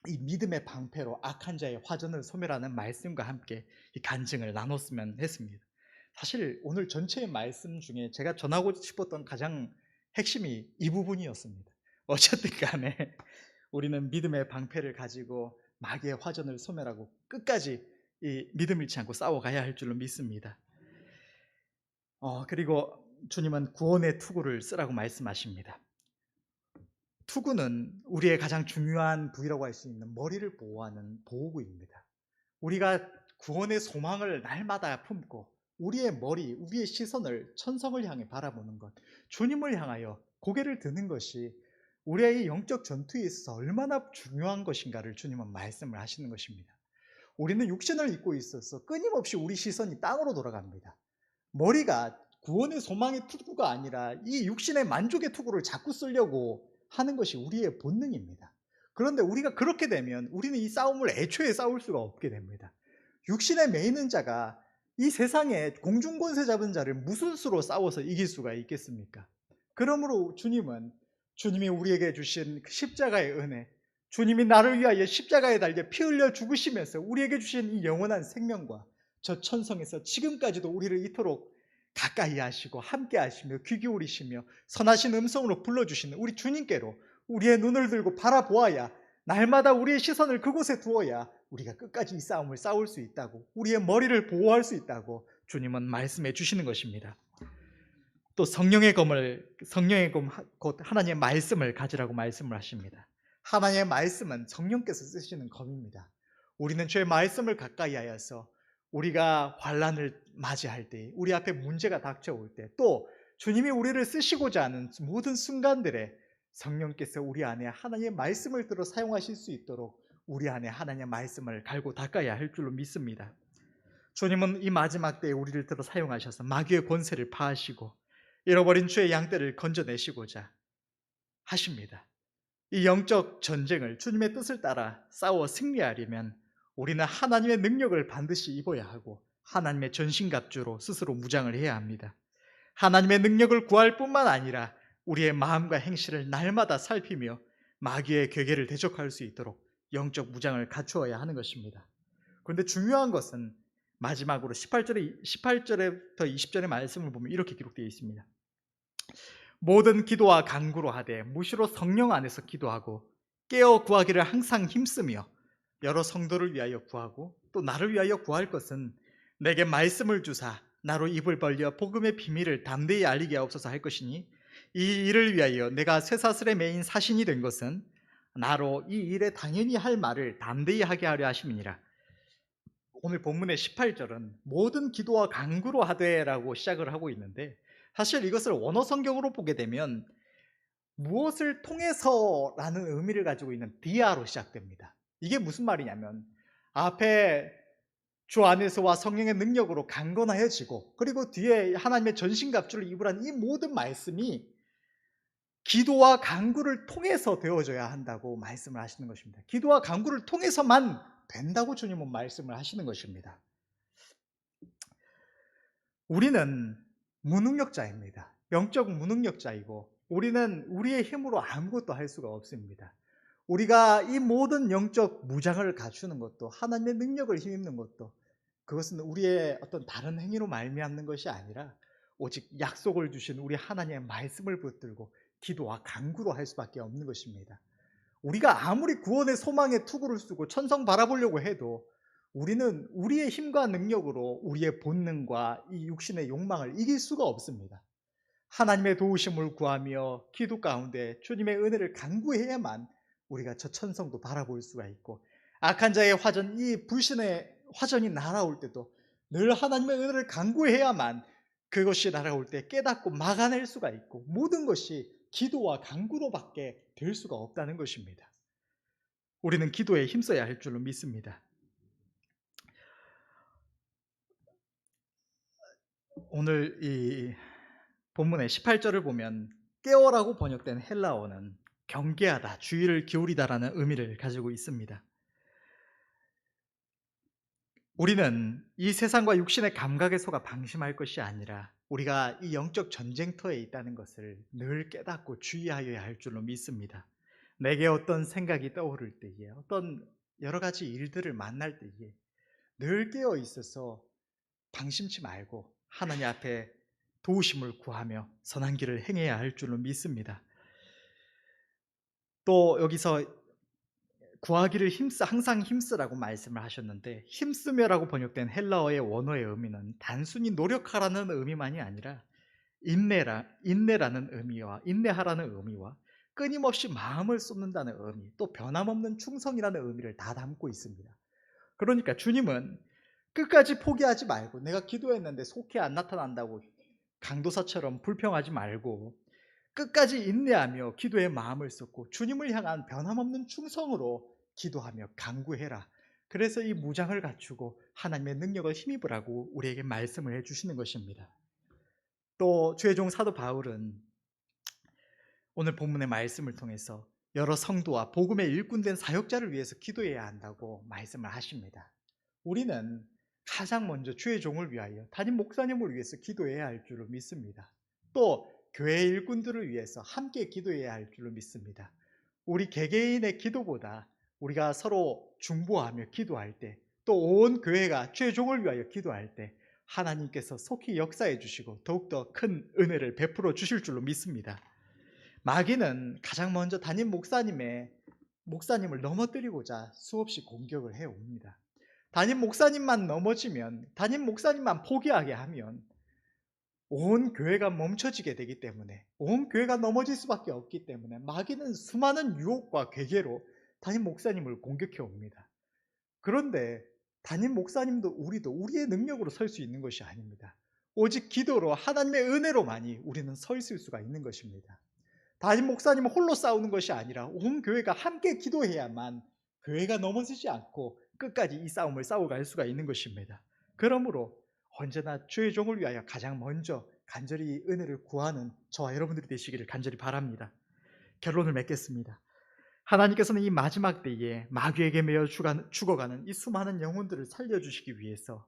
이 믿음의 방패로 악한 자의 화전을 소멸하는 말씀과 함께 이 간증을 나눴으면 했습니다. 사실 오늘 전체의 말씀 중에 제가 전하고 싶었던 가장 핵심이 이 부분이었습니다. 어쨌든 간에 우리는 믿음의 방패를 가지고 마귀의 화전을 소멸하고 끝까지 이 믿음 잃지 않고 싸워가야 할 줄로 믿습니다. 그리고 주님은 구원의 투구를 쓰라고 말씀하십니다. 투구는 우리의 가장 중요한 부위라고 할 수 있는 머리를 보호하는 보호구입니다. 우리가 구원의 소망을 날마다 품고 우리의 머리, 우리의 시선을 천성을 향해 바라보는 것, 주님을 향하여 고개를 드는 것이 우리의 영적 전투에 있어서 얼마나 중요한 것인가를 주님은 말씀을 하시는 것입니다. 우리는 육신을 입고 있어서 끊임없이 우리 시선이 땅으로 돌아갑니다. 머리가 구원의 소망의 투구가 아니라 이 육신의 만족의 투구를 자꾸 쓰려고 하는 것이 우리의 본능입니다. 그런데 우리가 그렇게 되면 우리는 이 싸움을 애초에 싸울 수가 없게 됩니다. 육신에 매이는 자가 이 세상에 공중권세 잡은 자를 무슨 수로 싸워서 이길 수가 있겠습니까? 그러므로 주님이 우리에게 주신 십자가의 은혜, 주님이 나를 위하여 십자가에 달려 피 흘려 죽으시면서 우리에게 주신 이 영원한 생명과 저 천성에서 지금까지도 우리를 이토록 가까이 하시고 함께 하시며 귀 기울이시며 선하신 음성으로 불러주시는 우리 주님께로 우리의 눈을 들고 바라보아야, 날마다 우리의 시선을 그곳에 두어야 우리가 끝까지 이 싸움을 싸울 수 있다고, 우리의 머리를 보호할 수 있다고 주님은 말씀해 주시는 것입니다. 또 성령의 검 곧 하나님의 말씀을 가지라고 말씀을 하십니다. 하나님의 말씀은 성령께서 쓰시는 검입니다. 우리는 주의 말씀을 가까이 하여서 우리가 환난을 맞이할 때, 우리 앞에 문제가 닥쳐올 때, 또 주님이 우리를 쓰시고자 하는 모든 순간들에 성령께서 우리 안에 하나님의 말씀을 들어 사용하실 수 있도록 우리 안에 하나님의 말씀을 갈고 닦아야 할 줄로 믿습니다. 주님은 이 마지막 때에 우리를 들어 사용하셔서 마귀의 권세를 파하시고 잃어버린 주의 양떼를 건져내시고자 하십니다. 이 영적 전쟁을 주님의 뜻을 따라 싸워 승리하려면 우리는 하나님의 능력을 반드시 입어야 하고 하나님의 전신갑주로 스스로 무장을 해야 합니다. 하나님의 능력을 구할 뿐만 아니라 우리의 마음과 행실을 날마다 살피며 마귀의 괴계를 대적할 수 있도록 영적 무장을 갖추어야 하는 것입니다. 그런데 중요한 것은 마지막으로 18절부터 20절의 말씀을 보면 이렇게 기록되어 있습니다. 모든 기도와 간구로 하되 무시로 성령 안에서 기도하고 깨어 구하기를 항상 힘쓰며 여러 성도를 위하여 구하고 또 나를 위하여 구할 것은 내게 말씀을 주사 나로 입을 벌려 복음의 비밀을 담대히 알리게 하옵소서 할 것이니, 이 일을 위하여 내가 쇠사슬에 매인 사신이 된 것은 나로 이 일에 당연히 할 말을 담대히 하게 하려 하심이니라. 오늘 본문의 18절은 모든 기도와 간구로 하되라고 시작을 하고 있는데, 사실 이것을 원어 성경으로 보게 되면 무엇을 통해서라는 의미를 가지고 있는 디아로 시작됩니다. 이게 무슨 말이냐면 앞에 주 안에서와 성령의 능력으로 강건하여지고, 그리고 뒤에 하나님의 전신갑주를 입으라는 이 모든 말씀이 기도와 간구를 통해서 되어져야 한다고 말씀을 하시는 것입니다. 기도와 간구를 통해서만 된다고 주님은 말씀을 하시는 것입니다. 우리는 무능력자입니다. 영적 무능력자이고 우리는 우리의 힘으로 아무것도 할 수가 없습니다. 우리가 이 모든 영적 무장을 갖추는 것도, 하나님의 능력을 힘입는 것도, 그것은 우리의 어떤 다른 행위로 말미암는 것이 아니라 오직 약속을 주신 우리 하나님의 말씀을 붙들고 기도와 간구로 할 수밖에 없는 것입니다. 우리가 아무리 구원의 소망의 투구를 쓰고 천성 바라보려고 해도 우리는 우리의 힘과 능력으로 우리의 본능과 이 육신의 욕망을 이길 수가 없습니다. 하나님의 도우심을 구하며 기도 가운데 주님의 은혜를 간구해야만 우리가 저 천성도 바라볼 수가 있고, 악한 자의 화전, 이 불신의 화전이 날아올 때도 늘 하나님의 은혜를 간구해야만 그것이 날아올 때 깨닫고 막아낼 수가 있고, 모든 것이 기도와 간구로밖에 될 수가 없다는 것입니다. 우리는 기도에 힘써야 할 줄로 믿습니다. 오늘 이 본문의 18절을 보면 깨어라고 번역된 헬라어는 경계하다, 주의를 기울이다라는 의미를 가지고 있습니다. 우리는 이 세상과 육신의 감각에 속아 방심할 것이 아니라 우리가 이 영적 전쟁터에 있다는 것을 늘 깨닫고 주의하여야 할 줄로 믿습니다. 내게 어떤 생각이 떠오를 때에, 어떤 여러 가지 일들을 만날 때에 늘 깨어 있어서 방심치 말고 하나님 앞에 도우심을 구하며 선한 길을 행해야 할 줄로 믿습니다. 또 여기서 구하기를 항상 힘쓰라고 말씀을 하셨는데, 힘쓰며라고 번역된 헬라어의 원어의 의미는 단순히 노력하라는 의미만이 아니라 인내라는 의미와 인내하라는 의미와 끊임없이 마음을 쏟는다는 의미, 또 변함없는 충성이라는 의미를 다 담고 있습니다. 그러니까 주님은 끝까지 포기하지 말고, 내가 기도했는데 속히 안 나타난다고 강도사처럼 불평하지 말고 끝까지 인내하며 기도에 마음을 쏟고 주님을 향한 변함없는 충성으로 기도하며 간구해라. 그래서 이 무장을 갖추고 하나님의 능력을 힘입으라고 우리에게 말씀을 해주시는 것입니다. 또 주의 종 사도 바울은 오늘 본문의 말씀을 통해서 여러 성도와 복음의 일꾼된 사역자를 위해서 기도해야 한다고 말씀을 하십니다. 우리는 가장 먼저 주의 종을 위하여, 담임 목사님을 위해서 기도해야 할 줄로 믿습니다. 또 교회 일꾼들을 위해서 함께 기도해야 할 줄로 믿습니다. 우리 개개인의 기도보다 우리가 서로 중보하며 기도할 때, 또 온 교회가 주의 종을 위하여 기도할 때 하나님께서 속히 역사해 주시고 더욱더 큰 은혜를 베풀어 주실 줄로 믿습니다. 마귀는 가장 먼저 담임 목사님을 넘어뜨리고자 수없이 공격을 해옵니다. 담임 목사님만 넘어지면, 담임 목사님만 포기하게 하면 온 교회가 멈춰지게 되기 때문에, 온 교회가 넘어질 수밖에 없기 때문에 마귀는 수많은 유혹과 괴계로 담임 목사님을 공격해 옵니다. 그런데 담임 목사님도 우리도 우리의 능력으로 설 수 있는 것이 아닙니다. 오직 기도로 하나님의 은혜로만이 우리는 서 있을 수가 있는 것입니다. 담임 목사님은 홀로 싸우는 것이 아니라 온 교회가 함께 기도해야만 교회가 넘어지지 않고 끝까지 이 싸움을 싸워갈 수가 있는 것입니다. 그러므로 언제나 주의 종을 위하여 가장 먼저 간절히 은혜를 구하는 저와 여러분들이 되시기를 간절히 바랍니다. 결론을 맺겠습니다. 하나님께서는 이 마지막 때에 마귀에게 매여 죽어가는 이 수많은 영혼들을 살려주시기 위해서,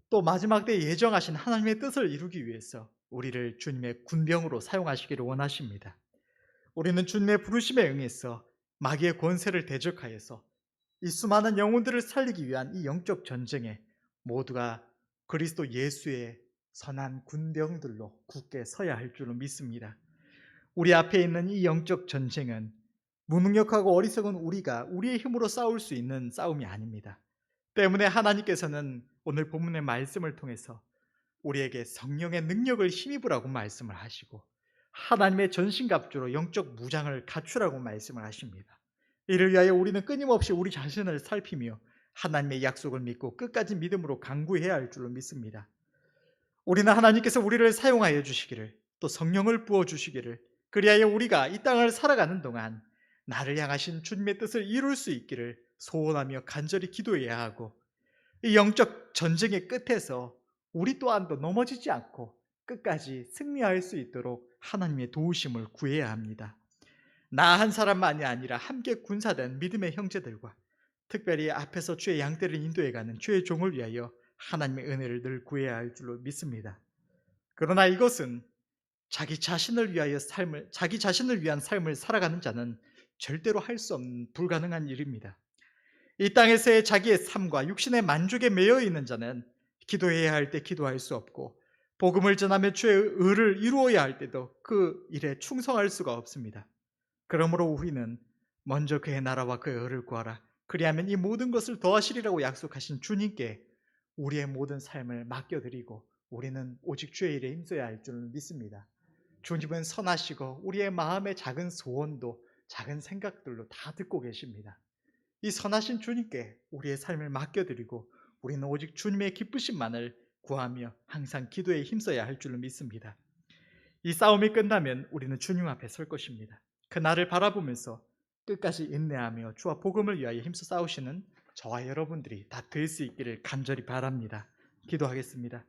또 마지막 때에 예정하신 하나님의 뜻을 이루기 위해서 우리를 주님의 군병으로 사용하시기를 원하십니다. 우리는 주님의 부르심에 응해서 마귀의 권세를 대적하여서 이 수많은 영혼들을 살리기 위한 이 영적 전쟁에 모두가 그리스도 예수의 선한 군병들로 굳게 서야 할 줄로 믿습니다. 우리 앞에 있는 이 영적 전쟁은 무능력하고 어리석은 우리가 우리의 힘으로 싸울 수 있는 싸움이 아닙니다. 때문에 하나님께서는 오늘 본문의 말씀을 통해서 우리에게 성령의 능력을 힘입으라고 말씀을 하시고, 하나님의 전신갑주로 영적 무장을 갖추라고 말씀을 하십니다. 이를 위하여 우리는 끊임없이 우리 자신을 살피며 하나님의 약속을 믿고 끝까지 믿음으로 간구해야 할 줄로 믿습니다. 우리는 하나님께서 우리를 사용하여 주시기를, 또 성령을 부어주시기를, 그리하여 우리가 이 땅을 살아가는 동안 나를 향하신 주님의 뜻을 이룰 수 있기를 소원하며 간절히 기도해야 하고, 이 영적 전쟁의 끝에서 우리 또한도 넘어지지 않고 끝까지 승리할 수 있도록 하나님의 도우심을 구해야 합니다. 나 한 사람만이 아니라 함께 군사된 믿음의 형제들과 특별히 앞에서 주의 양떼를 인도해가는 주의 종을 위하여 하나님의 은혜를 늘 구해야 할 줄로 믿습니다. 그러나 이것은 자기 자신을 위한 삶을 살아가는 자는 절대로 할 수 없는 불가능한 일입니다. 이 땅에서의 자기의 삶과 육신의 만족에 매여 있는 자는 기도해야 할 때 기도할 수 없고, 복음을 전하며 주의 의를 이루어야 할 때도 그 일에 충성할 수가 없습니다. 그러므로 우리는 먼저 그의 나라와 그의 의를 구하라, 그리하면 이 모든 것을 더하시리라고 약속하신 주님께 우리의 모든 삶을 맡겨드리고 우리는 오직 주의 일에 힘써야 할 줄 믿습니다. 주님은 선하시고 우리의 마음의 작은 소원도 작은 생각들로 다 듣고 계십니다. 이 선하신 주님께 우리의 삶을 맡겨드리고 우리는 오직 주님의 기쁘심만을 구하며 항상 기도에 힘써야 할 줄로 믿습니다. 이 싸움이 끝나면 우리는 주님 앞에 설 것입니다. 그 날을 바라보면서 끝까지 인내하며 주와 복음을 위하여 힘써 싸우시는 저와 여러분들이 다 될 수 있기를 간절히 바랍니다. 기도하겠습니다.